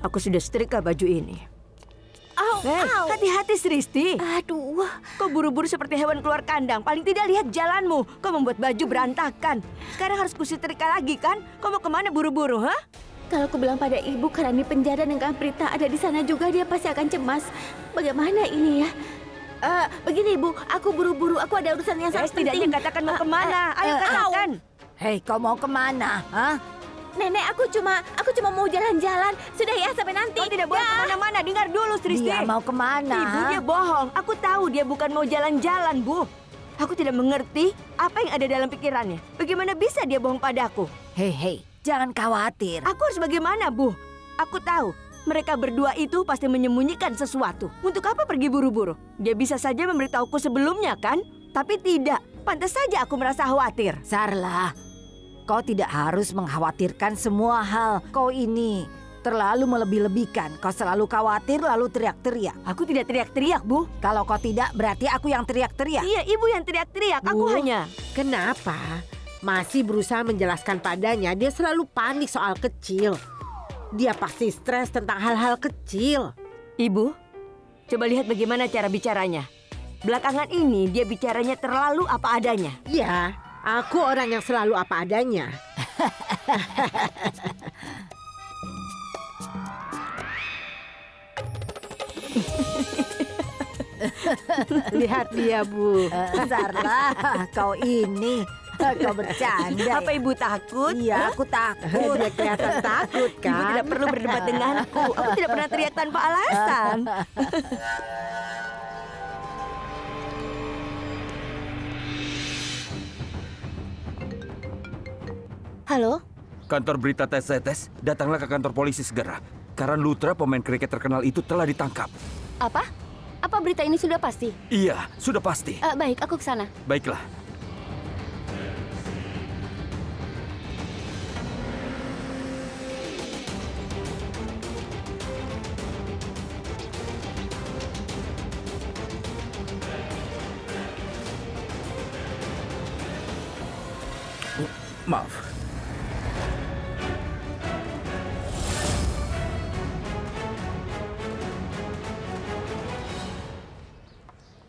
Aku sudah setrika baju ini. Au, au. Hati-hati, Sristi. Aduh. Kau buru-buru seperti hewan keluar kandang. Paling tidak lihat jalanmu. Kau membuat baju berantakan. Sekarang harus kusetrika lagi kan? Kau mau kemana buru-buru, ha? Kalau aku bilang pada ibu karena di penjara dan Kang Prita ada di sana juga, dia pasti akan cemas. Bagaimana ini ya? Begini ibu, aku buru-buru. Aku ada urusan yang sangat penting. Setidaknya katakan mau kemana. Ayo katakan. Hei, kau mau kemana? Hah? Nenek, aku cuma mau jalan-jalan. Sudah ya, sampai nanti. Kau tidak boleh kemana-mana. Dengar dulu, Sristi. Dia mau kemana? Ibu, dia bohong. Aku tahu dia bukan mau jalan-jalan, Bu. Aku tidak mengerti apa yang ada dalam pikirannya. Bagaimana bisa dia bohong padaku? Hei, jangan khawatir. Aku harus bagaimana, Bu? Aku tahu. Mereka berdua itu pasti menyembunyikan sesuatu. Untuk apa pergi buru-buru? Dia bisa saja memberitahuku sebelumnya, kan? Tapi tidak. Pantas saja aku merasa khawatir. Sarla, kau tidak harus mengkhawatirkan semua hal. Kau ini terlalu melebih-lebihkan. Kau selalu khawatir lalu teriak-teriak. Aku tidak teriak-teriak, Bu. Kalau kau tidak, berarti aku yang teriak-teriak. Iya, Ibu yang teriak-teriak. Aku hanya... Kenapa? Masih berusaha menjelaskan padanya, dia selalu panik soal kecil. Dia pasti stres tentang hal-hal kecil. Ibu, coba lihat bagaimana cara bicaranya. Belakangan ini dia bicaranya terlalu apa adanya. Ya, aku orang yang selalu apa adanya. Lihat dia, Bu. Sarla, kau ini... Kau bercanda. Apa Ibu takut? Iya, aku takut. Dia kelihatan takut, kan? Ibu tidak perlu berdebat denganku. Aku tidak pernah teriak tanpa alasan. Halo? Kantor berita TCTS, datanglah ke kantor polisi segera. Karen Lutra, pemain kriket terkenal itu telah ditangkap. Apa? Apa berita ini sudah pasti? Iya, sudah pasti. Baik, aku ke sana. Baiklah.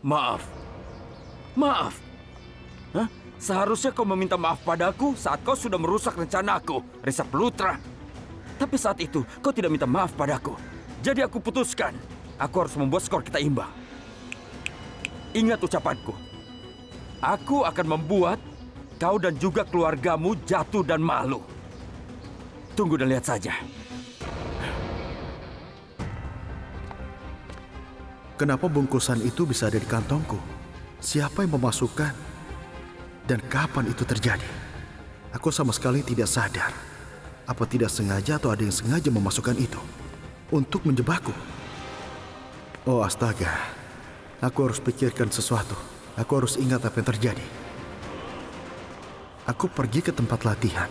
Maaf. Maaf. Hah? Seharusnya kau meminta maaf padaku saat kau sudah merusak rencanaku, Risap Lutra. Tapi saat itu kau tidak minta maaf padaku. Jadi aku putuskan, aku harus membuat skor kita imbang. Ingat ucapanku. Aku akan membuat kau dan juga keluargamu jatuh dan malu. Tunggu dan lihat saja. Kenapa bungkusan itu bisa ada di kantongku? Siapa yang memasukkan? Dan kapan itu terjadi? Aku sama sekali tidak sadar. Apa tidak sengaja atau ada yang sengaja memasukkan itu? Untuk menjebakku? Oh astaga. Aku harus pikirkan sesuatu. Aku harus ingat apa yang terjadi. Aku pergi ke tempat latihan.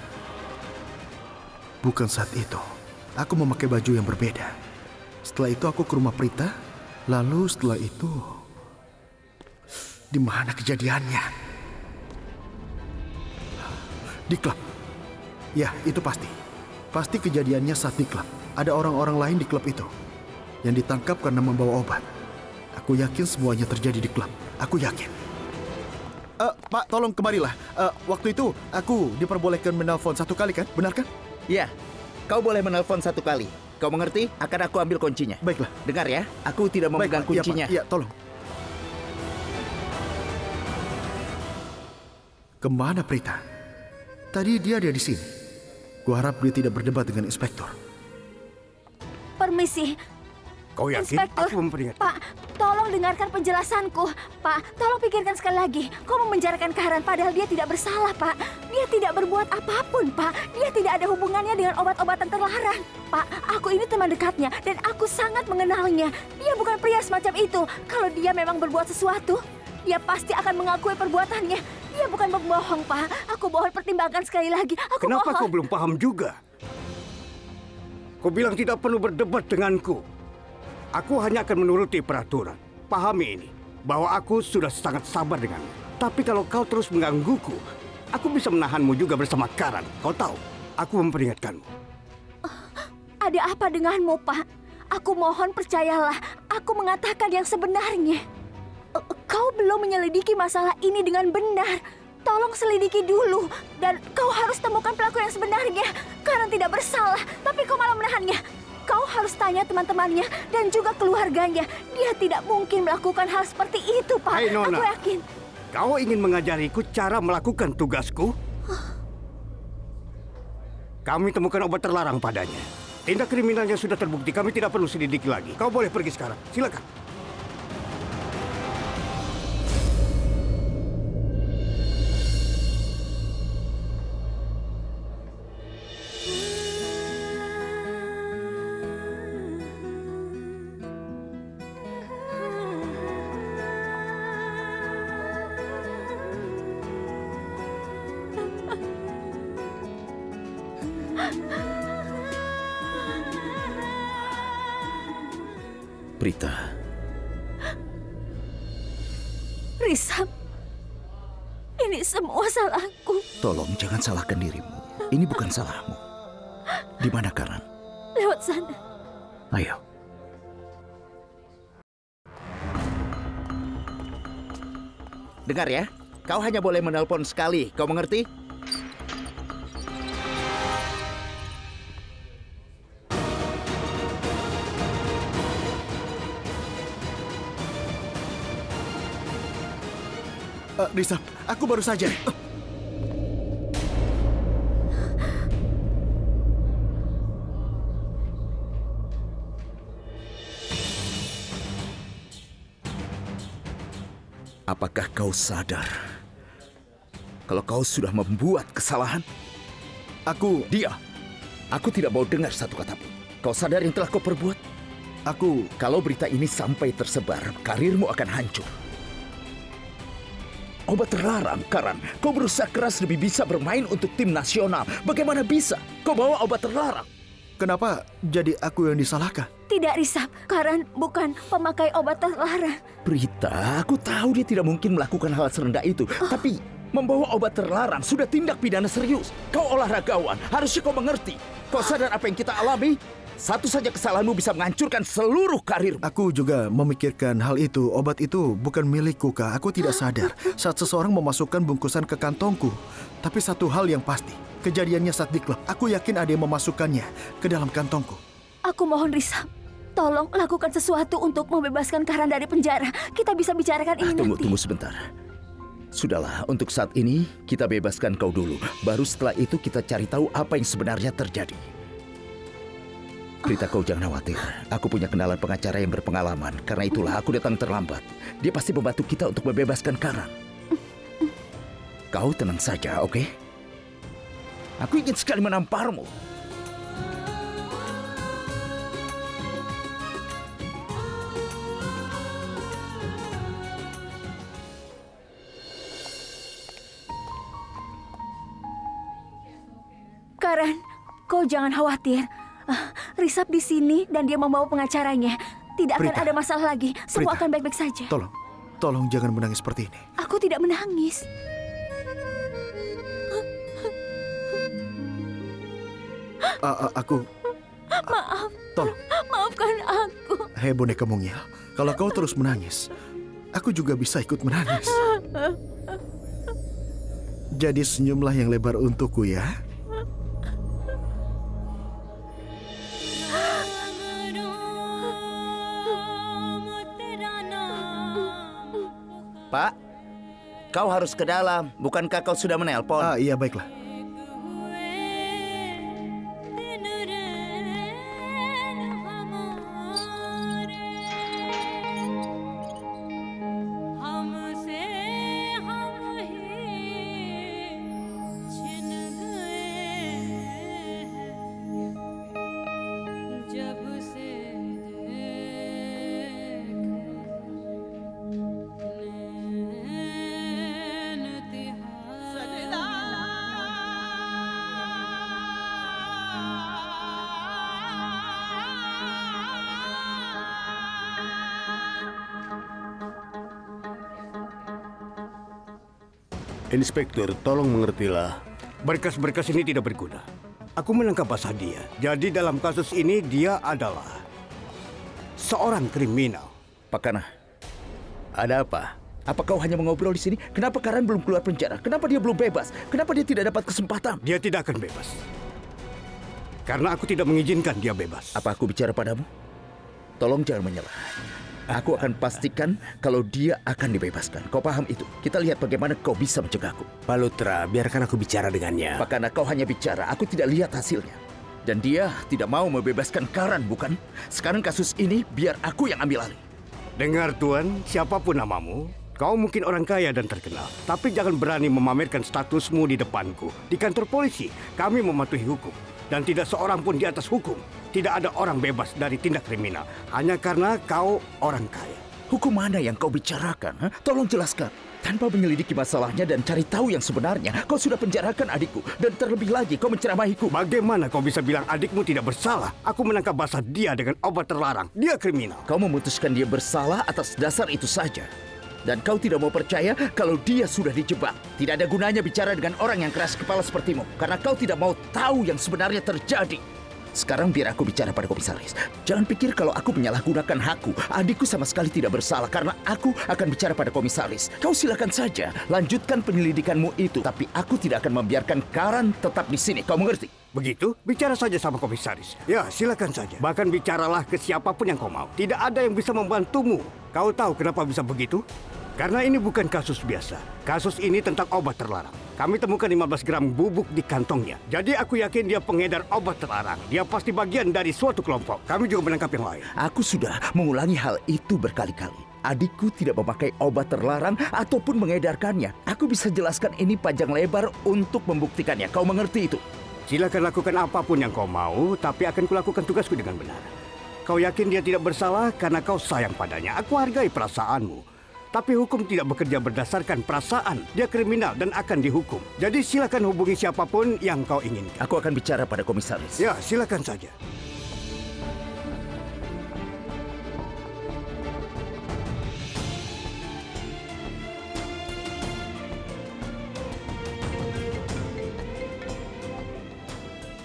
Bukan saat itu. Aku memakai baju yang berbeda. Setelah itu aku ke rumah Prita. Lalu setelah itu... Di mana kejadiannya? Di klub. Ya, itu pasti. Pasti kejadiannya saat di klub. Ada orang-orang lain di klub itu. Yang ditangkap karena membawa obat. Aku yakin semuanya terjadi di klub. Aku yakin. Pak, tolong kemarilah. Waktu itu aku diperbolehkan menelpon 1 kali kan? Benar kan? Iya, kau boleh menelpon 1 kali. Kau mengerti? Akan aku ambil kuncinya. Baiklah. Dengar ya, aku tidak memegang kuncinya. Iya, tolong. Kemana Prita? Tadi dia ada di sini. Gua harap dia tidak berdebat dengan inspektur. Permisi. Kau yakin? Inspektur, Aku memperingatkan. Pak, tolong dengarkan penjelasanku. Pak, tolong pikirkan sekali lagi. Kau memenjarakan Karen padahal dia tidak bersalah, Pak. Dia tidak berbuat apapun, Pak. Dia tidak ada hubungannya dengan obat-obatan terlarang. Pak, aku ini teman dekatnya dan aku sangat mengenalnya. Dia bukan pria semacam itu. Kalau dia memang berbuat sesuatu, dia pasti akan mengakui perbuatannya. Dia bukan pembohong, Pak. Aku mohon pertimbangkan sekali lagi. Kenapa kau belum paham juga? Kau bilang tidak perlu berdebat denganku. Aku hanya akan menuruti peraturan. Pahami ini, bahwa aku sudah sangat sabar denganmu. Tapi kalau kau terus menggangguku, aku bisa menahanmu juga bersama Karen. Kau tahu, aku memperingatkanmu. Ada apa denganmu, Pak? Aku mohon percayalah, aku mengatakan yang sebenarnya. Kau belum menyelidiki masalah ini dengan benar. Tolong selidiki dulu. Dan kau harus temukan pelaku yang sebenarnya. Karena tidak bersalah, tapi kau malah menahannya. Kau harus tanya teman-temannya dan juga keluarganya. Dia tidak mungkin melakukan hal seperti itu, Pak. Hai, Nona. Aku yakin. Kau ingin mengajariku cara melakukan tugasku? Kami temukan obat terlarang padanya. Tindak kriminalnya sudah terbukti, kami tidak perlu selidiki lagi. Kau boleh pergi sekarang, silakan. Prita. Risam, ini semua salahku. Tolong jangan salahkan dirimu. Ini bukan salahmu. Di mana Karan? Lewat sana. Ayo. Dengar ya, kau hanya boleh menelpon sekali. Kau mengerti? Risam, aku baru saja. Apakah kau sadar kalau kau sudah membuat kesalahan? Dia. Aku tidak mau dengar satu kata pun. Kau sadar yang telah kau perbuat? Kalau berita ini sampai tersebar, karirmu akan hancur. Obat terlarang, Karan. Kau berusaha keras lebih bisa bermain untuk tim nasional. Bagaimana bisa kau bawa obat terlarang? Kenapa jadi aku yang disalahkan? Tidak, Risam. Karan bukan pemakai obat terlarang. Prita, aku tahu dia tidak mungkin melakukan hal serendah itu. Tapi membawa obat terlarang sudah tindak pidana serius. Kau olahragawan, harusnya kau mengerti. Kau sadar apa yang kita alami? Satu saja kesalahanmu bisa menghancurkan seluruh karir. Aku juga memikirkan hal itu. Obat itu bukan milikku, Kak. Aku tidak sadar saat seseorang memasukkan bungkusan ke kantongku. Tapi satu hal yang pasti, kejadiannya saat di klub. Aku yakin ada yang memasukkannya ke dalam kantongku. Aku mohon, Risam. Tolong lakukan sesuatu untuk membebaskan Karan dari penjara. Kita bisa bicarakan ini nanti. Tunggu sebentar. Sudahlah, untuk saat ini kita bebaskan kau dulu. Baru setelah itu kita cari tahu apa yang sebenarnya terjadi. Prita, kau jangan khawatir. Aku punya kenalan pengacara yang berpengalaman. Karena itulah aku datang terlambat. Dia pasti membantu kita untuk membebaskan Karan. Kau tenang saja, oke? Aku ingin sekali menamparmu. Karan, kau jangan khawatir. Risap di sini dan dia membawa pengacaranya. Tidak akan Prita. ada masalah lagi. Semua Prita. akan baik-baik saja. Tolong jangan menangis seperti ini. Aku tidak menangis. Aku... Maaf. Tolong. Maafkan aku. Hei boneka mungil, kalau kau terus menangis, aku juga bisa ikut menangis. Jadi senyumlah yang lebar untukku ya. Pak, kau harus ke dalam. Bukankah kau sudah menelpon? Iya, baiklah. Inspektur, tolong mengertilah. Berkas-berkas ini tidak berguna. Aku menangkap basah dia. Jadi dalam kasus ini dia adalah seorang kriminal. Pak Kana, Ada apa? apa kau hanya mengobrol di sini? Kenapa Karan belum keluar penjara? Kenapa dia belum bebas? Kenapa dia tidak dapat kesempatan? Dia tidak akan bebas. Karena aku tidak mengizinkan dia bebas. Apa aku bicara padamu? Tolong jangan menyerah. Aku akan pastikan kalau dia akan dibebaskan. Kau paham itu? Kita lihat bagaimana kau bisa mencegahku. Pak Lutra, biarkan aku bicara dengannya. Pak Kana, kau hanya bicara. Aku tidak lihat hasilnya. Dan dia tidak mau membebaskan Karan, bukan? Sekarang kasus ini biar aku yang ambil alih. Dengar Tuan, siapapun namamu, kau mungkin orang kaya dan terkenal. Tapi jangan berani memamerkan statusmu di depanku. Di kantor polisi, kami mematuhi hukum. Dan tidak seorang pun di atas hukum. Tidak ada orang bebas dari tindak kriminal. Hanya karena kau orang kaya. Hukum mana yang kau bicarakan? Ha? Tolong jelaskan. Tanpa menyelidiki masalahnya dan cari tahu yang sebenarnya, kau sudah penjarakan adikku. Dan terlebih lagi, kau menceramahiku. Bagaimana kau bisa bilang adikmu tidak bersalah? Aku menangkap basah dia dengan obat terlarang. Dia kriminal. Kau memutuskan dia bersalah atas dasar itu saja. Dan kau tidak mau percaya kalau dia sudah dijebak. Tidak ada gunanya bicara dengan orang yang keras kepala sepertimu. Karena kau tidak mau tahu yang sebenarnya terjadi. Sekarang biar aku bicara pada komisaris. Jangan pikir kalau aku menyalahgunakan hakku. Adikku sama sekali tidak bersalah karena aku akan bicara pada komisaris. Kau silakan saja lanjutkan penyelidikanmu itu. Tapi aku tidak akan membiarkan Karan tetap di sini. Kau mengerti? Begitu? Bicara saja sama komisaris. Ya, silakan saja. Bahkan bicaralah ke siapapun yang kau mau. Tidak ada yang bisa membantumu. Kau tahu kenapa bisa begitu? Karena ini bukan kasus biasa. Kasus ini tentang obat terlarang. Kami temukan 15 gram bubuk di kantongnya. Jadi aku yakin dia pengedar obat terlarang. Dia pasti bagian dari suatu kelompok. Kami juga menangkap yang lain. Aku sudah mengulangi hal itu berkali-kali. Adikku tidak memakai obat terlarang ataupun mengedarkannya. Aku bisa jelaskan ini panjang lebar untuk membuktikannya. Kau mengerti itu? Silakan lakukan apapun yang kau mau, tapi akan kulakukan tugasku dengan benar. Kau yakin dia tidak bersalah karena kau sayang padanya. Aku hargai perasaanmu. Tapi hukum tidak bekerja berdasarkan perasaan. Dia kriminal dan akan dihukum. Jadi silakan hubungi siapapun yang kau inginkan. Aku akan bicara pada komisaris. Ya, silakan saja.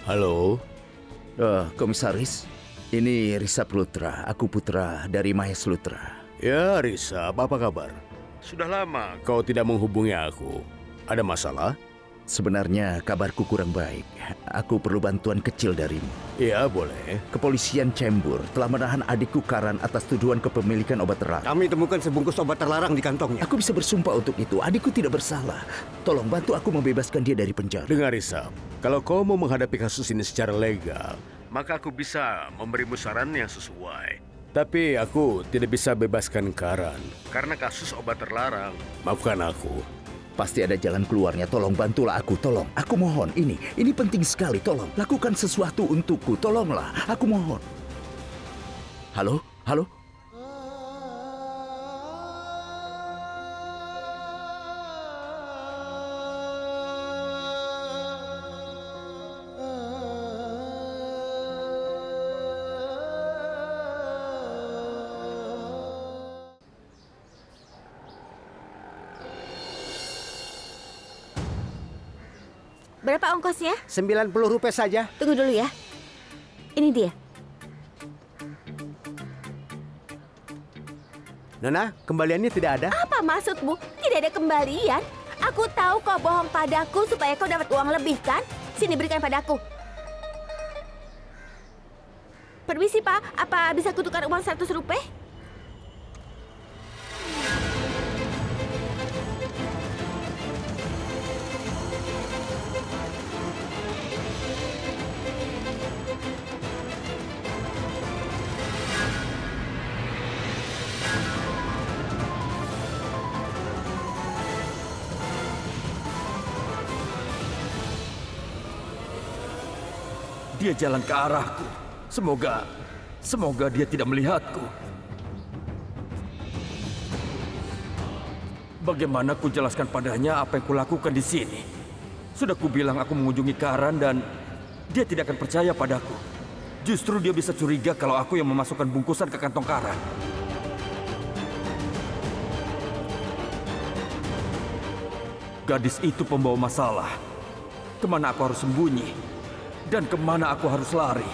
Halo? Komisaris, ini Risa Lutra. Aku putra dari Mahes Lutra. Ya, Risa, apa kabar? Sudah lama kau tidak menghubungi aku. Ada masalah? Sebenarnya kabarku kurang baik. Aku perlu bantuan kecil darimu. Iya, boleh. Kepolisian Cembur telah menahan adikku Karan atas tuduhan kepemilikan obat terlarang. Kami temukan sebungkus obat terlarang di kantongnya. Aku bisa bersumpah untuk itu. Adikku tidak bersalah. Tolong bantu aku membebaskan dia dari penjara. Dengar, Risa. Kalau kau mau menghadapi kasus ini secara legal, maka aku bisa memberimu saran yang sesuai. Tapi aku tidak bisa bebaskan Karan karena kasus obat terlarang. Maafkan aku. Pasti ada jalan keluarnya. Tolong bantulah aku. Tolong. Aku mohon. Ini penting sekali. Tolong. Lakukan sesuatu untukku. Tolonglah. Aku mohon. Halo? Halo? Berapa ongkosnya? 90 rupiah saja. Tunggu dulu ya. Ini dia. Nona, kembaliannya tidak ada? Apa maksudmu? Tidak ada kembalian. Aku tahu kau bohong padaku supaya kau dapat uang lebih, kan? Sini, berikan padaku. Permisi, Pak. Apa bisa kutukar uang 100 rupiah? Dia jalan ke arahku. Semoga dia tidak melihatku. Bagaimana ku jelaskan padanya apa yang kulakukan di sini? Sudah kubilang aku mengunjungi Karan dan dia tidak akan percaya padaku. Justru dia bisa curiga kalau aku yang memasukkan bungkusan ke kantong Karan. Gadis itu pembawa masalah. Kemana aku harus sembunyi? Dan kemana aku harus lari?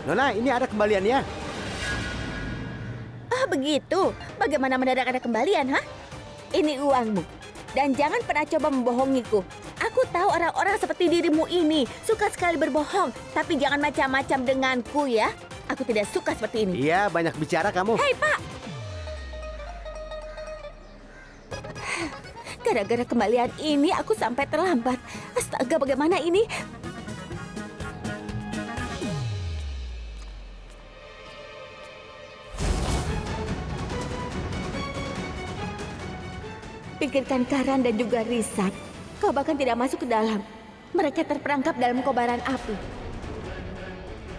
Nona, ini ada kembaliannya. Ah, begitu. Bagaimana mendadak ada kembalian, ha? Ini uangmu. Dan jangan pernah coba membohongiku. Aku tahu orang-orang seperti dirimu ini suka sekali berbohong. Tapi jangan macam-macam denganku ya. Aku tidak suka seperti ini. Iya, banyak bicara kamu. Hei, Pak! Gara-gara kembalian ini aku sampai terlambat. Astaga, bagaimana ini? Pikirkan Karan dan juga Risat. Kau bahkan tidak masuk ke dalam. Mereka terperangkap dalam kobaran api.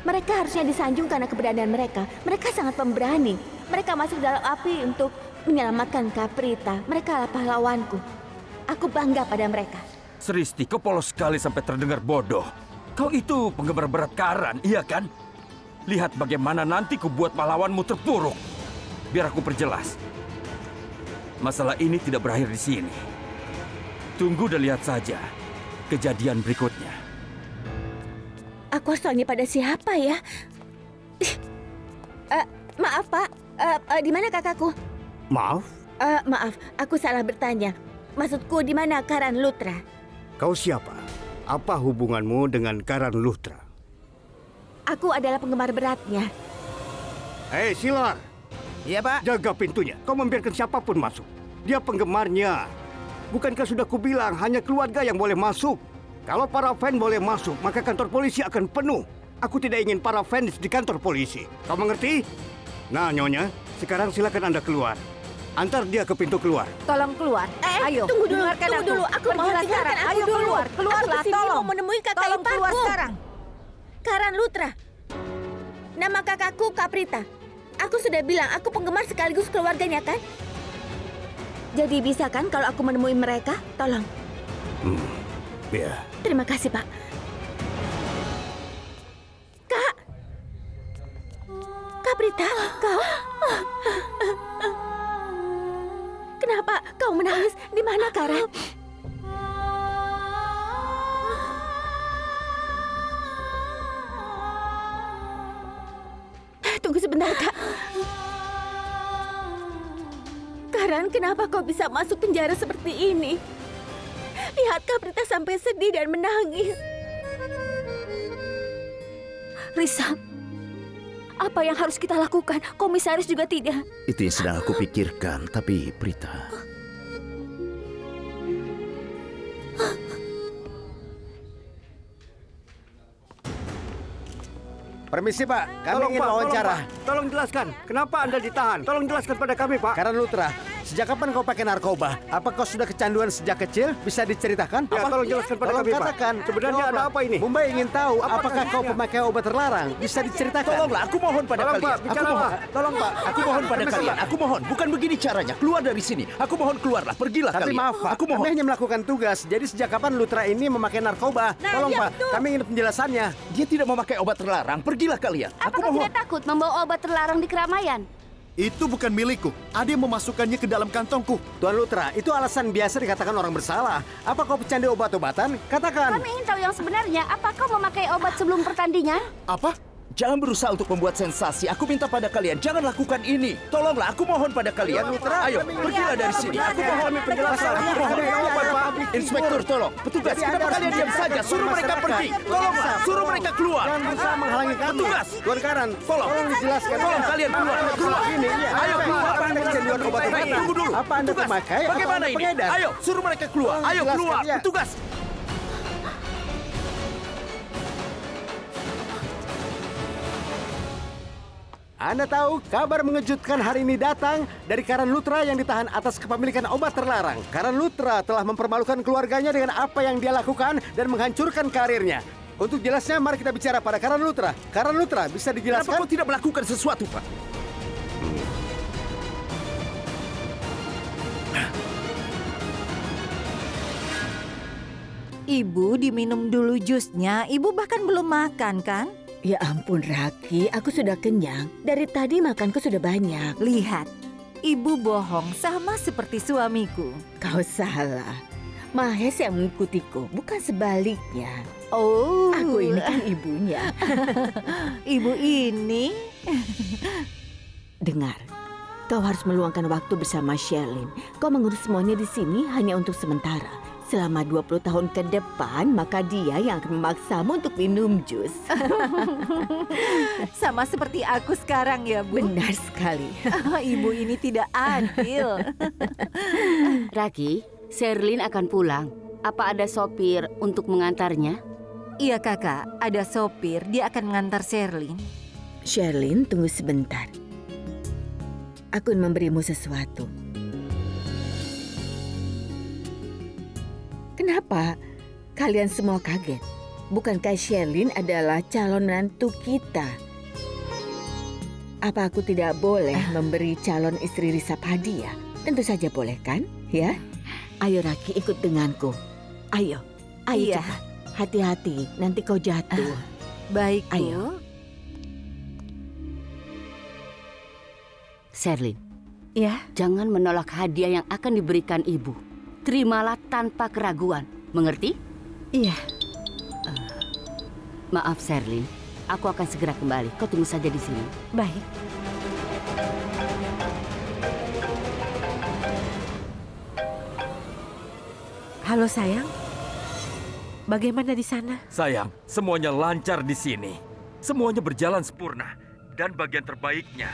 Mereka harusnya disanjung karena keberanian mereka. Mereka sangat pemberani. Mereka masuk dalam api untuk menyelamatkan Kaprita. Mereka adalah pahlawanku. Aku bangga pada mereka. Sristi, kau polos sekali sampai terdengar bodoh. Kau itu penggemar berat Karan, iya kan? Lihat bagaimana nanti ku buat pahlawanmu terpuruk. Biar aku perjelas. Masalah ini tidak berakhir di sini. Tunggu dan lihat saja kejadian berikutnya. Aku harus tanya pada siapa ya? Maaf, Pak. Di mana kakakku? Maaf? Maaf, aku salah bertanya. Maksudku di mana Karan Lutra? Kau siapa? Apa hubunganmu dengan Karan Lutra? Aku adalah penggemar beratnya. Hei, Silar! Iya, Pak. Jaga pintunya. Kau membiarkan siapapun masuk. Dia penggemarnya. Bukankah sudah kubilang hanya keluarga yang boleh masuk? Kalau para fans boleh masuk, maka kantor polisi akan penuh. Aku tidak ingin para fans di kantor polisi. Kau mengerti? Nah, Nyonya, sekarang silakan Anda keluar. Antar dia ke pintu keluar. Tolong keluar. Ayo, Tunggu dulu, dengarkan tunggu aku. dulu. Aku mohon Pergilah dengarkan sekarang. aku Ayo dulu. keluar, keluarlah, Aku kesini tolong. mau menemui kakak Tolong iparku. keluar sekarang. Karan Lutra. Nama kakakku Kaprita. Aku sudah bilang aku penggemar sekaligus keluarganya kan? Jadi bisa kan kalau aku menemui mereka? Tolong. Ya. Terima kasih, Pak. Kak. Kaprita, kau? Kenapa kau menangis? Di mana, Karan? Tunggu sebentar, Kak. Karan, kenapa kau bisa masuk penjara seperti ini? Lihat Kaprita sampai sedih dan menangis. Risa, apa yang harus kita lakukan? Komisaris juga tidak. Itu yang sedang aku pikirkan, tapi Prita... Permisi, Pak. Kami Tolong, ingin Pak, wawancara. Tolong jelaskan, kenapa Anda ditahan? Tolong jelaskan pada kami, Pak. Karan Lutra, sejak kapan kau pakai narkoba? Apa kau sudah kecanduan sejak kecil? Bisa diceritakan? Ya, tolong jelaskan pada Tolong kami, Pak. katakan. Sebenarnya ada Jawablah. apa ini? Mumbai ingin tahu Apakah apakah kau isinya? pemakai obat terlarang. Bisa diceritakan? Tolonglah, aku mohon pada Tolong, kalian. Pak, Aku bicaralah. mohon. Tolong, Pak. Aku mohon pada kalian. Aku mohon. Bukan begini caranya. Keluar dari sini. Aku mohon keluarlah. Pergilah Tapi kalian. maaf, Pak. Aku mohon. Kami hanya melakukan tugas. Jadi sejak kapan Lutra ini memakai narkoba? Tolong, Pak. Kami ingin penjelasannya. Dia tidak memakai obat terlarang. Pergilah kalian. Aku Apakah mohon. tidak takut membawa obat terlarang di keramaian? Itu bukan milikku. Ada yang memasukkannya ke dalam kantongku. Tuan Lutra, itu alasan biasa dikatakan orang bersalah. Apa kau pecandu obat-obatan? Katakan. Kami ingin tahu yang sebenarnya. Apa kau memakai obat sebelum pertandingan? Apa? Jangan berusaha untuk membuat sensasi. Aku minta pada kalian, jangan lakukan ini. Tolonglah, aku mohon pada kalian. Ayo, pergilah dari sini. Aku mohon penjelasan. Aku mohon. Inspektur, tolong. Petugas, kenapa kalian diam saja? Suruh mereka pergi. Tolonglah, suruh mereka keluar. Jangan berusaha menghalangi kami. Petugas, Tuan Karan, tolong dijelaskan. Tolong kalian keluar. Keluar. Ini, Ayo, keluar. Apa Anda kecanduan obat-obatan? Tunggu dulu. Apa Anda Petugas, pemakai? Apa bagaimana Anda ini? pengedar? Ayo, suruh mereka keluar. Tolong Ayo, jelaskan, keluar. ya. Petugas. Anda tahu, kabar mengejutkan hari ini datang dari Karan Lutra yang ditahan atas kepemilikan obat terlarang. Karan Lutra telah mempermalukan keluarganya dengan apa yang dia lakukan dan menghancurkan karirnya. Untuk jelasnya, mari kita bicara pada Karan Lutra. Karan Lutra, bisa Kenapa dijelaskan? kau tidak melakukan sesuatu, Pak? Ibu diminum dulu jusnya. Ibu bahkan belum makan kan? Ya ampun, Raki. Aku sudah kenyang. Dari tadi makanku sudah banyak. Lihat, ibu bohong sama seperti suamiku. Kau salah. Mahes yang mengikutiku, bukan sebaliknya. Oh, Aku ini kan ibunya. ibu ini. Dengar, kau harus meluangkan waktu bersama Sherlyn. Kau mengurus semuanya di sini hanya untuk sementara. Selama 20 tahun ke depan, maka dia yang akan memaksamu untuk minum jus. Sama seperti aku sekarang ya, Bu. Benar sekali. Ibu ini tidak adil. Raki, Sherlyn akan pulang. Apa ada sopir untuk mengantarnya? Iya, Kakak. Ada sopir. Dia akan mengantar Sherlyn. Sherlyn, tunggu sebentar. Aku ingin memberimu sesuatu. Kenapa kalian semua kaget? Bukankah Sherlyn adalah calon menantu kita? Apa aku tidak boleh memberi calon istri Risap hadiah? Tentu saja boleh kan? Ya? Ayo Raki, ikut denganku. Ayo, ayo Iya. cepat. Hati-hati, nanti kau jatuh. Baik, Bu. Ayo. Sherlyn, Ya. jangan menolak hadiah yang akan diberikan ibu. Terimalah tanpa keraguan, mengerti? Iya. Maaf Sherlyn, aku akan segera kembali. Kau tunggu saja di sini. Baik. Halo sayang, bagaimana di sana? Sayang, semuanya lancar di sini. Semuanya berjalan sempurna. Dan bagian terbaiknya,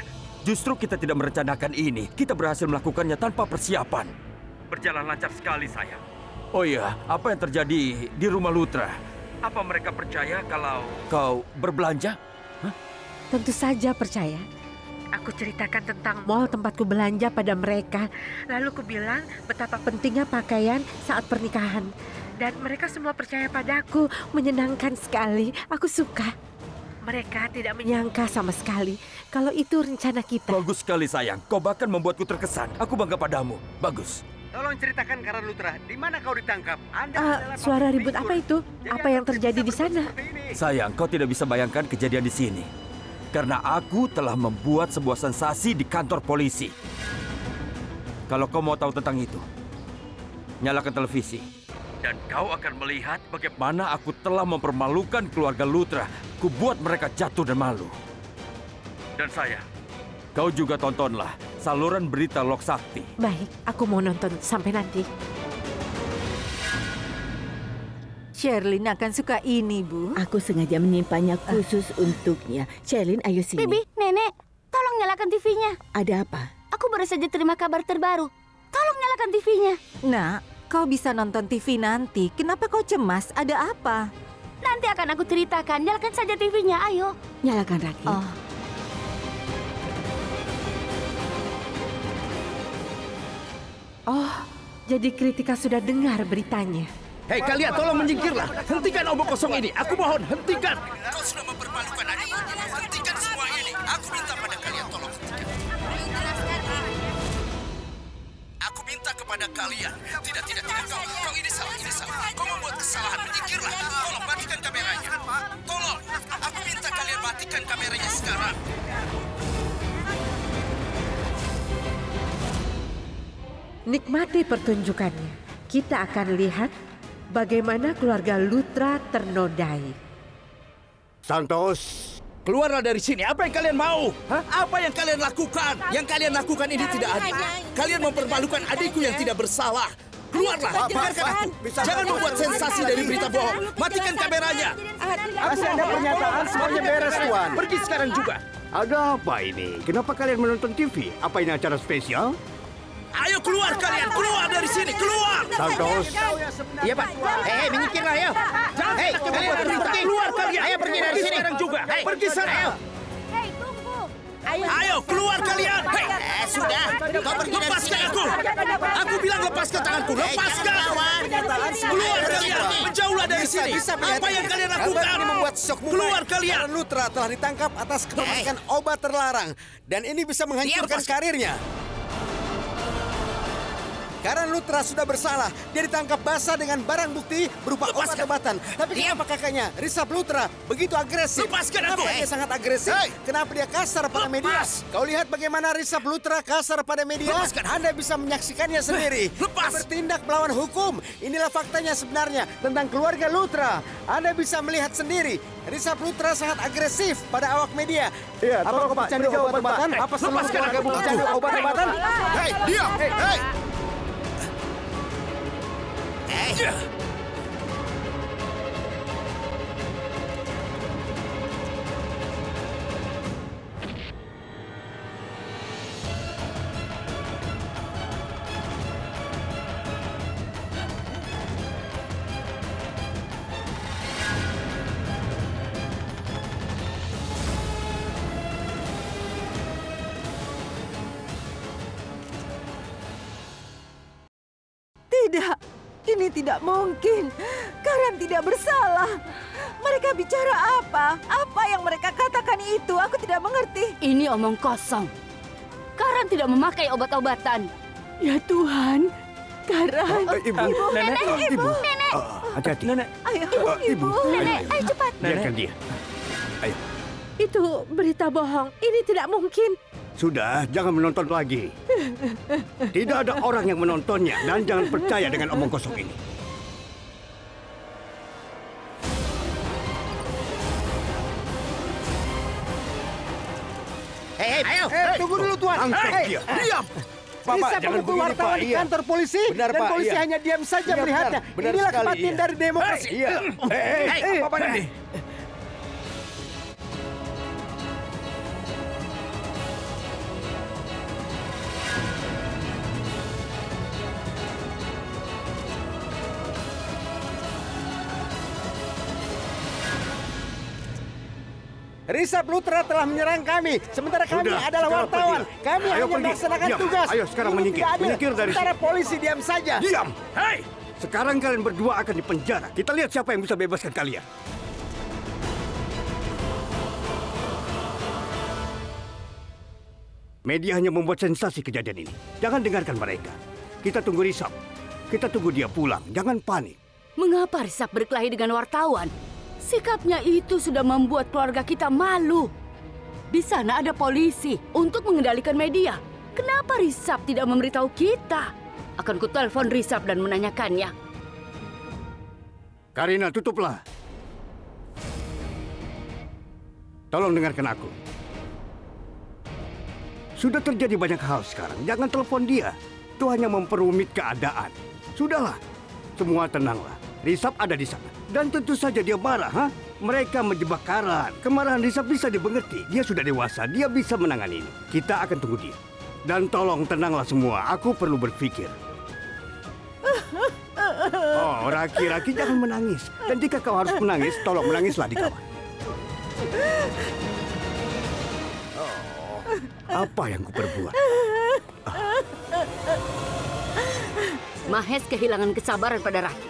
justru kita tidak merencanakan ini. Kita berhasil melakukannya tanpa persiapan. Berjalan lancar sekali, sayang. Oh iya, apa yang terjadi di rumah Lutra? Apa mereka percaya kalau kau berbelanja? Hah? Tentu saja percaya. Aku ceritakan tentang mall tempatku belanja pada mereka. Lalu ku bilang betapa pentingnya pakaian saat pernikahan. Dan mereka semua percaya padaku. Menyenangkan sekali. Aku suka. Mereka tidak menyangka sama sekali kalau itu rencana kita. Bagus sekali, sayang. Kau bahkan membuatku terkesan. Aku bangga padamu. Bagus. Tolong ceritakan Karan Lutra, di mana kau ditangkap? Anda adalah Suara pabrik ribut figur. apa itu? Jadi Apa yang Anda terjadi bisa di sana? seperti ini. Sayang, kau tidak bisa bayangkan kejadian di sini. Karena aku telah membuat sebuah sensasi di kantor polisi. Kalau kau mau tahu tentang itu, nyalakan televisi. Dan kau akan melihat bagaimana aku telah mempermalukan keluarga Lutra. Kubuat mereka jatuh dan malu. Dan sayang, kau juga tontonlah saluran berita Lok Sakti. Baik, aku mau nonton sampai nanti. Sherlyn akan suka ini, Bu. Aku sengaja menyimpannya khusus untuknya. Sherlyn, ayo sini. Bibi, Nenek, tolong nyalakan TV-nya. Ada apa? Aku baru saja terima kabar terbaru. Tolong nyalakan TV-nya. Nak, kau bisa nonton TV nanti. Kenapa kau cemas? Ada apa? Nanti akan aku ceritakan. Nyalakan saja TV-nya, ayo. Nyalakan Raki. Oh, jadi Kritika sudah dengar beritanya. Hei kalian, tolong menyingkirlah. Hentikan obok kosong ini. Aku mohon, hentikan. Kau sudah mempermalukan adikku. Hentikan semua ini. Aku minta pada kalian, tolong hentikan. Aku minta kepada kalian. Tidak. Kau ini salah. Kau membuat kesalahan. Menyingkirlah. Tolong matikan kameranya. Tolong. Aku minta kalian matikan kameranya sekarang. Nikmati pertunjukannya. Kita akan lihat bagaimana keluarga Lutra ternodai. Santos, Keluarlah dari sini. Apa yang kalian mau? Hah? Apa yang kalian lakukan? Yang kalian lakukan ini tidak adil. Kalian mempermalukan adikku yang tidak bersalah. Keluarlah, dengarkan aku. Jangan membuat sensasi dari berita bohong. Matikan kameranya. Masih ada pernyataan, semuanya beres, Tuan. Pergi sekarang juga. ada apa ini? Kenapa kalian menonton TV? Apa ini acara spesial? Ayo keluar kalian, keluar dari sini, keluar. Santos, Iya Pak. Hei, menyingkirlah ya. Hei, kalian pergi. Keluar kalian. Ayo pergi dari sini sekarang juga. Hei, pergi sana. Hei, tunggu. Ayo keluar kalian. Hei, sudah. Kau pergi dari sini. Lepaskan aku. Aku bilang lepaskan tanganku. Lepaskan. Keluar kalian. Menjauhlah dari sini. Apa yang kalian lakukan? Keluar kalian. Karan Lutra telah ditangkap atas kepemilikan obat terlarang. Dan ini bisa menghancurkan karirnya. Karan Lutra sudah bersalah. Dia ditangkap basah dengan barang bukti berupa obat-obatan. Tapi kenapa kakaknya, Risap Lutra, begitu agresif? Kenapa dia sangat agresif? Kenapa dia kasar pada media? Kau lihat bagaimana Risap Lutra kasar pada media? Anda bisa menyaksikannya sendiri. Dia bertindak melawan hukum. Inilah faktanya sebenarnya tentang keluarga Lutra. Anda bisa melihat sendiri. Risap Lutra sangat agresif pada awak media. Iya, apa kau pecandu obat-obatan? Apa seluruh keluarga pecandu obat-obatan? Hei, diam! Hei! Tidak, ini tidak mungkin. Karan tidak bersalah. Mereka bicara apa? Apa yang mereka katakan itu? Aku tidak mengerti. Ini omong kosong. Karan tidak memakai obat-obatan. Ya Tuhan, Karan. Ibu, Nenek, Ibu. Nenek. Hati-hati. Nenek. Ayo, Ibu. Nenek, ayo cepat. Biarkan dia. Ayo. Itu berita bohong. Ini tidak mungkin. Sudah, jangan menonton lagi. Tidak ada orang yang menontonnya dan jangan percaya dengan omong kosong ini. Tunggu dulu Tuan. Angkat dia. Diam. Bapak, Bisa jangan mengumpul begini, wartawan Pak. di Iya. kantor polisi Benar, dan Pak. polisi Iya. hanya diam saja Iya, melihatnya. benar Inilah sekali, kebatian iya. dari demokrasi. Iya. Apa ini? Risap Lutra telah menyerang kami, sementara kami Sudah, adalah sekarang wartawan. pergi. Kami Ayo hanya pergi. melaksanakan Diam. tugas. Ayo sekarang Ini menyingkir. tidak adil. Menyingkir dari Sementara sini. polisi diam saja. Diam. Hei! Sekarang kalian berdua akan dipenjara. Kita lihat siapa yang bisa bebaskan kalian. Media hanya membuat sensasi kejadian ini. Jangan dengarkan mereka. Kita tunggu Risap. Kita tunggu dia pulang. Jangan panik. Mengapa Risap berkelahi dengan wartawan? Sikapnya itu sudah membuat keluarga kita malu. Di sana ada polisi untuk mengendalikan media. Kenapa Risap tidak memberitahu kita? Akan kutelepon Risap dan menanyakannya. Karina, tutuplah. Tolong dengarkan aku. Sudah terjadi banyak hal sekarang. Jangan telepon dia. Itu hanya memperumit keadaan. Sudahlah. Semua tenanglah. Risap ada di sana. Dan tentu saja dia marah, ha? Mereka menjebak Karan. Kemarahan Risap bisa dimengerti. Dia sudah dewasa. Dia bisa menangani ini. Kita akan tunggu dia. Dan tolong tenanglah semua. Aku perlu berpikir. Oh, Raki-Raki jangan menangis. Dan jika kau harus menangis, tolong menangislah di kamar. Apa yang kuperbuat? Mahes kehilangan kesabaran pada Raki.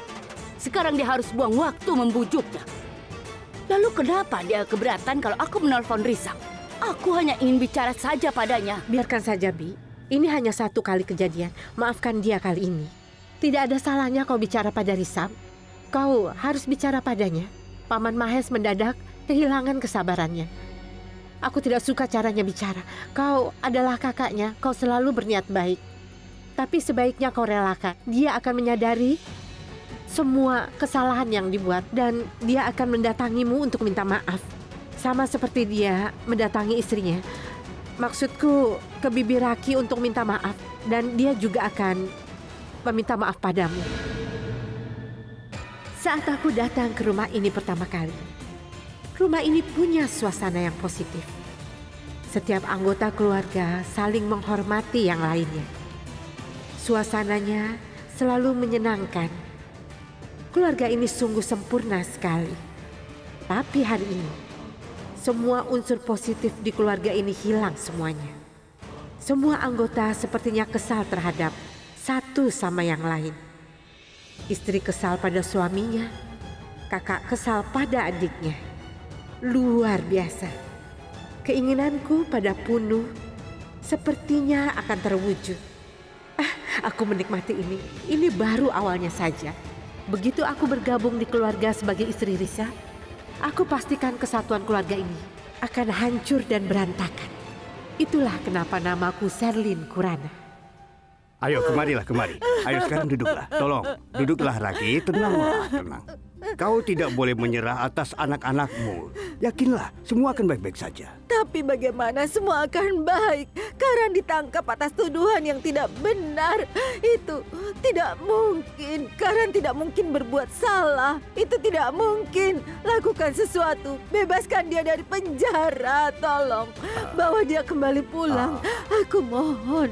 Sekarang dia harus buang waktu membujuknya. Lalu kenapa dia keberatan kalau aku menelpon Risap? Aku hanya ingin bicara saja padanya. Biarkan saja, Bi. Ini hanya satu kali kejadian. Maafkan dia kali ini. Tidak ada salahnya kau bicara pada Risap. Kau harus bicara padanya. Paman Mahes mendadak kehilangan kesabarannya. Aku tidak suka caranya bicara. Kau adalah kakaknya, kau selalu berniat baik. Tapi sebaiknya kau relakan. Dia akan menyadari semua kesalahan yang dibuat dan dia akan mendatangimu untuk minta maaf. Sama seperti dia mendatangi istrinya. Maksudku ke Bibi Raki untuk minta maaf dan dia juga akan meminta maaf padamu. Saat aku datang ke rumah ini pertama kali, rumah ini punya suasana yang positif. Setiap anggota keluarga saling menghormati yang lainnya. Suasananya selalu menyenangkan. Keluarga ini sungguh sempurna sekali. Tapi hari ini, semua unsur positif di keluarga ini hilang semuanya. Semua anggota sepertinya kesal terhadap satu sama yang lain. Istri kesal pada suaminya, kakak kesal pada adiknya. Luar biasa. Keinginanku pada Punu sepertinya akan terwujud. Aku menikmati ini. Ini baru awalnya saja. Begitu aku bergabung di keluarga sebagai istri Risa, aku pastikan kesatuan keluarga ini akan hancur dan berantakan. Itulah kenapa namaku Sherlyn Kurana. Ayo, kemari. Ayo sekarang duduklah. Tolong, duduklah Raki. Tenanglah, tenang. Kau tidak boleh menyerah atas anak-anakmu. Yakinlah, semua akan baik-baik saja. Tapi bagaimana semua akan baik? Karan ditangkap atas tuduhan yang tidak benar. Itu tidak mungkin. Karan tidak mungkin berbuat salah. Itu tidak mungkin. Lakukan sesuatu. Bebaskan dia dari penjara. Tolong, bawa dia kembali pulang. Aku mohon.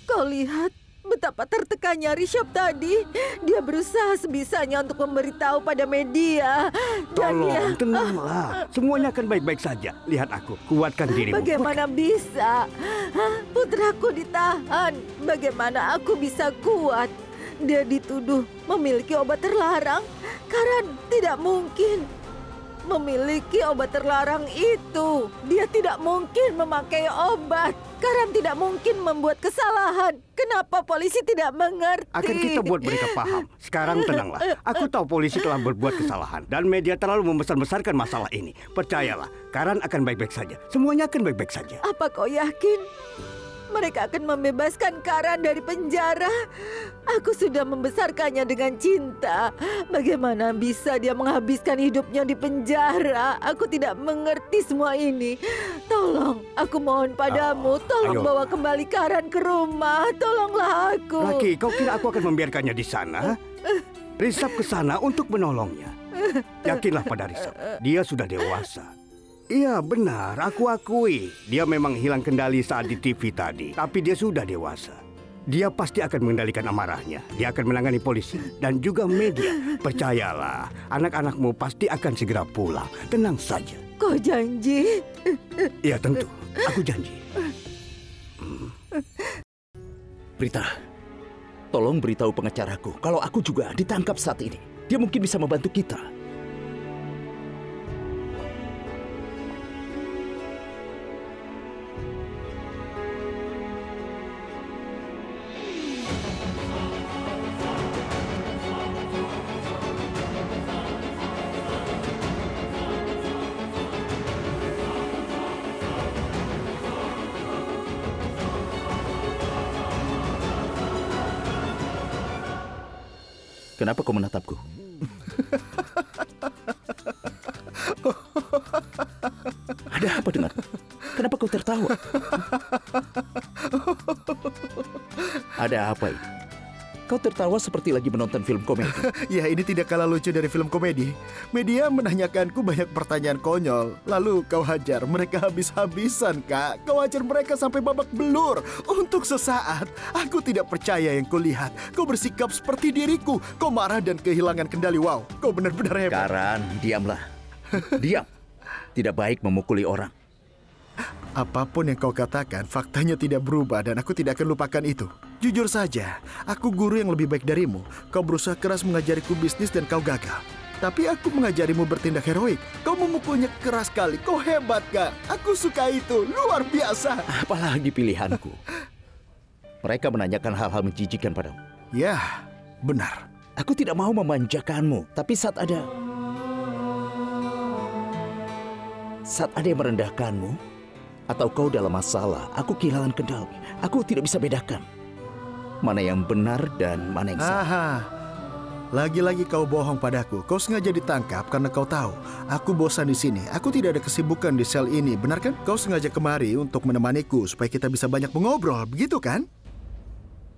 Kau lihat betapa tertekannya Rishabh tadi. Dia berusaha sebisanya untuk memberitahu pada media. Tolong, tenanglah. Semuanya akan baik-baik saja. Lihat aku, kuatkan dirimu. Bagaimana bisa? Putraku ditahan. Bagaimana aku bisa kuat? Dia dituduh memiliki obat terlarang. Karan tidak mungkin memiliki obat terlarang itu. Dia tidak mungkin memakai obat. Karan tidak mungkin membuat kesalahan. Kenapa polisi tidak mengerti? Akan kita buat mereka paham. Sekarang tenanglah. Aku tahu polisi telah berbuat kesalahan. Dan media terlalu membesar-besarkan masalah ini. Percayalah, Karan akan baik-baik saja. Semuanya akan baik-baik saja. Apa kau yakin mereka akan membebaskan Karan dari penjara? Aku sudah membesarkannya dengan cinta. Bagaimana bisa dia menghabiskan hidupnya di penjara? Aku tidak mengerti semua ini. Tolong, aku mohon padamu. Tolong bawa kembali Karan ke rumah. Tolonglah aku. Raki, kau kira aku akan membiarkannya di sana? Rishabh ke sana untuk menolongnya. Yakinlah pada Rishabh. Dia sudah dewasa. Iya benar, aku akui. Dia memang hilang kendali saat di TV tadi. Tapi dia sudah dewasa. Dia pasti akan mengendalikan amarahnya. Dia akan menangani polisi dan juga media. Percayalah, anak-anakmu pasti akan segera pulang. Tenang saja. Kau janji? Iya tentu, aku janji. Prita, tolong beritahu pengacaraku kalau aku juga ditangkap saat ini. Dia mungkin bisa membantu kita. Kenapa kau menatapku? Ada apa dengan? Kenapa kau tertawa? Ada apa ini? Kau tertawa seperti lagi menonton film komedi. Ya, ini tidak kalah lucu dari film komedi. Media menanyakanku banyak pertanyaan konyol. Lalu kau hajar mereka habis-habisan, Kak. Kau hajar mereka sampai babak belur. Untuk sesaat, aku tidak percaya yang kulihat. Kau bersikap seperti diriku. Kau marah dan kehilangan kendali. Wow, kau benar-benar hebat. Karan, diamlah. Diam. Tidak baik memukuli orang. Apapun yang kau katakan, faktanya tidak berubah dan aku tidak akan lupakan itu. Jujur saja, aku guru yang lebih baik darimu. Kau berusaha keras mengajariku bisnis dan kau gagal. Tapi aku mengajarimu bertindak heroik. Kau memukulnya keras sekali. Kau hebat, Kak. Aku suka itu. Luar biasa. Apalagi pilihanku. Mereka menanyakan hal-hal menjijikan padamu. Ya, benar. Aku tidak mau memanjakanmu. Tapi saat ada yang merendahkanmu, atau kau dalam masalah, aku kehilangan kendali. Aku tidak bisa bedakan mana yang benar dan mana yang salah. Aha. Lagi-lagi kau bohong padaku. Kau sengaja ditangkap karena kau tahu aku bosan di sini. Aku tidak ada kesibukan di sel ini, benar kan? Kau sengaja kemari untuk menemaniku supaya kita bisa banyak mengobrol, begitu kan?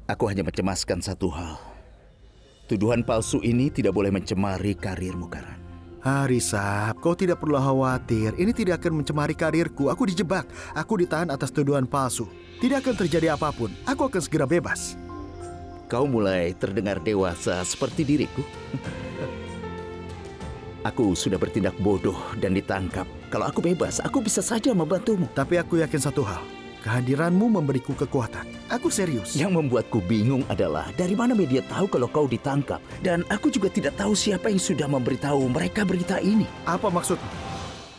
Aku hanya mencemaskan satu hal. Tuduhan palsu ini tidak boleh mencemari karirmu, Karan. Rishabh, kau tidak perlu khawatir. Ini tidak akan mencemari karirku. Aku dijebak. Aku ditahan atas tuduhan palsu. Tidak akan terjadi apapun. Aku akan segera bebas. Kau mulai terdengar dewasa seperti diriku. Aku sudah bertindak bodoh dan ditangkap. Kalau aku bebas, aku bisa saja membantumu. Tapi aku yakin satu hal. Kehadiranmu memberiku kekuatan. Aku serius. Yang membuatku bingung adalah dari mana media tahu kalau kau ditangkap. Dan aku juga tidak tahu siapa yang sudah memberitahu mereka berita ini. Apa maksudmu?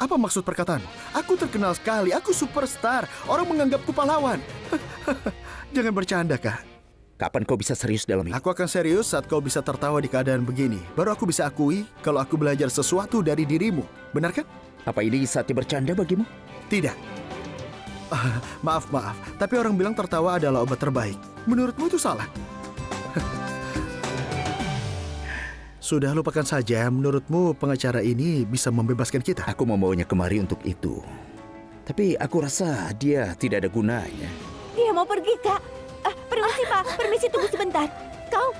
Apa maksud perkataanmu? Aku terkenal sekali. Aku superstar. Orang menganggapku pahlawan. Jangan bercanda, Kak. Kapan kau bisa serius dalam ini? Aku akan serius saat kau bisa tertawa di keadaan begini. Baru aku bisa akui kalau aku belajar sesuatu dari dirimu. Benar kan? Apa ini saatnya bercanda bagimu? Tidak. Maaf. Tapi orang bilang tertawa adalah obat terbaik. Menurutmu itu salah? Sudah, lupakan saja. Menurutmu pengacara ini bisa membebaskan kita? Aku membawanya kemari untuk itu. Tapi aku rasa dia tidak ada gunanya. Dia mau pergi, Kak. Permisi, Pak. Permisi, tunggu sebentar. Kau,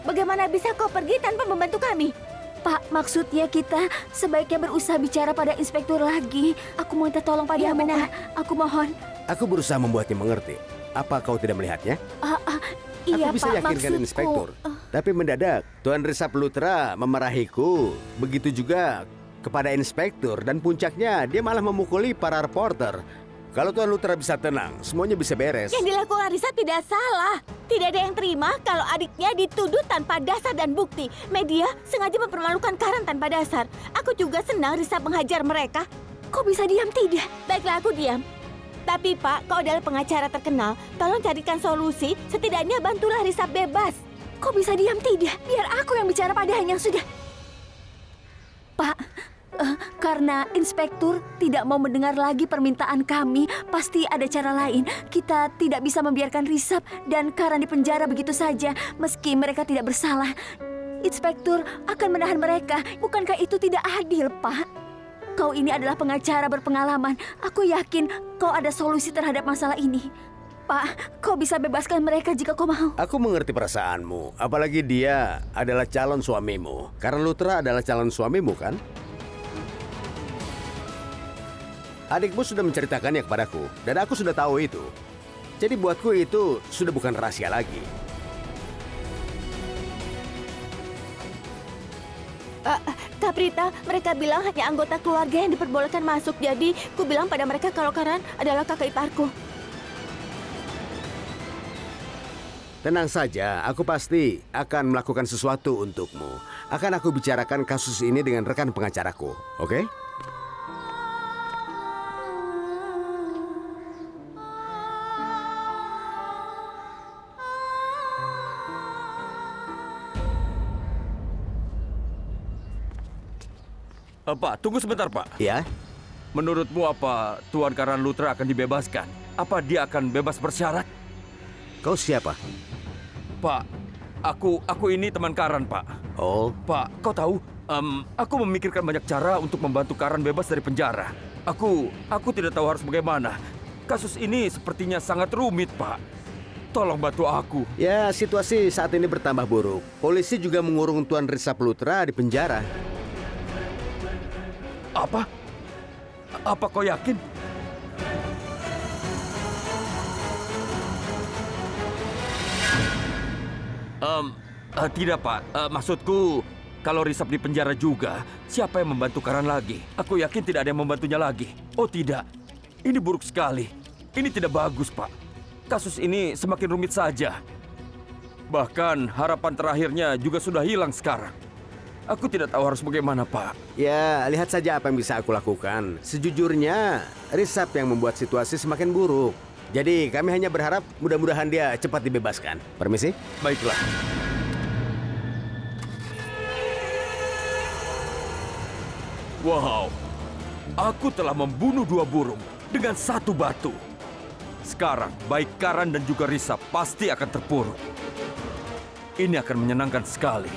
bagaimana bisa kau pergi tanpa membantu kami? Pak, maksudnya kita sebaiknya berusaha bicara pada inspektur lagi. Aku mau minta tolong padamu, Pak. Aku mohon. Aku berusaha membuatnya mengerti. Apa kau tidak melihatnya? Iya, aku bisa Pak, yakinkan maksudku. inspektur. Tapi mendadak, Tuan Risa Plutra memarahiku. Begitu juga kepada inspektur. Dan puncaknya, dia malah memukuli para reporter. Kalau Tuan Lutra bisa tenang, semuanya bisa beres. Yang dilakukan Risa tidak salah. Tidak ada yang terima kalau adiknya dituduh tanpa dasar dan bukti. Media sengaja mempermalukan Karan tanpa dasar. Aku juga senang Risa menghajar mereka. Kok bisa diam tidak? Baiklah, aku diam. Tapi Pak, kau adalah pengacara terkenal. Tolong carikan solusi, setidaknya bantulah Risa bebas. Kok bisa diam tidak? Biar aku yang bicara padanya, sudah. Pak, karena inspektur tidak mau mendengar lagi permintaan kami, pasti ada cara lain. Kita tidak bisa membiarkan Risap dan Karan di penjara begitu saja, meski mereka tidak bersalah. Inspektur akan menahan mereka. Bukankah itu tidak adil, Pak? Kau ini adalah pengacara berpengalaman. Aku yakin kau ada solusi terhadap masalah ini. Pak, kau bisa bebaskan mereka jika kau mau. Aku mengerti perasaanmu, apalagi dia adalah calon suamimu. Karena Lutra adalah calon suamimu, kan? Adikmu sudah menceritakannya kepadaku, dan aku sudah tahu itu. Jadi buatku itu sudah bukan rahasia lagi. Kaprita, mereka bilang hanya anggota keluarga yang diperbolehkan masuk. Jadi, ku bilang pada mereka kalau Karan adalah kakak iparku. Tenang saja, aku pasti akan melakukan sesuatu untukmu. Akan aku bicarakan kasus ini dengan rekan pengacaraku, oke? Pak, tunggu sebentar, Pak. Ya? Menurutmu apa Tuan Karan Lutra akan dibebaskan? Apa dia akan bebas bersyarat? Kau siapa? Pak, aku ini teman Karan, Pak. Oh. Pak, kau tahu, aku memikirkan banyak cara untuk membantu Karan bebas dari penjara. Aku tidak tahu harus bagaimana. Kasus ini sepertinya sangat rumit, Pak. Tolong bantu aku. Ya, situasi saat ini bertambah buruk. Polisi juga mengurung Tuan Risa Plutra di penjara. Apa? Apa kau yakin? Tidak, Pak. Maksudku, kalau Risap di penjara juga, siapa yang membantu Karan lagi? Aku yakin tidak ada yang membantunya lagi. Oh tidak, ini buruk sekali. Ini tidak bagus, Pak. Kasus ini semakin rumit saja. Bahkan harapan terakhirnya juga sudah hilang sekarang. Aku tidak tahu harus bagaimana, Pak. Ya, lihat saja apa yang bisa aku lakukan. Sejujurnya, Risap yang membuat situasi semakin buruk. Jadi kami hanya berharap mudah-mudahan dia cepat dibebaskan. Permisi? Baiklah. Wow, aku telah membunuh 2 burung dengan 1 batu. Sekarang, baik Karan dan juga Risap pasti akan terpuruk. Ini akan menyenangkan sekali.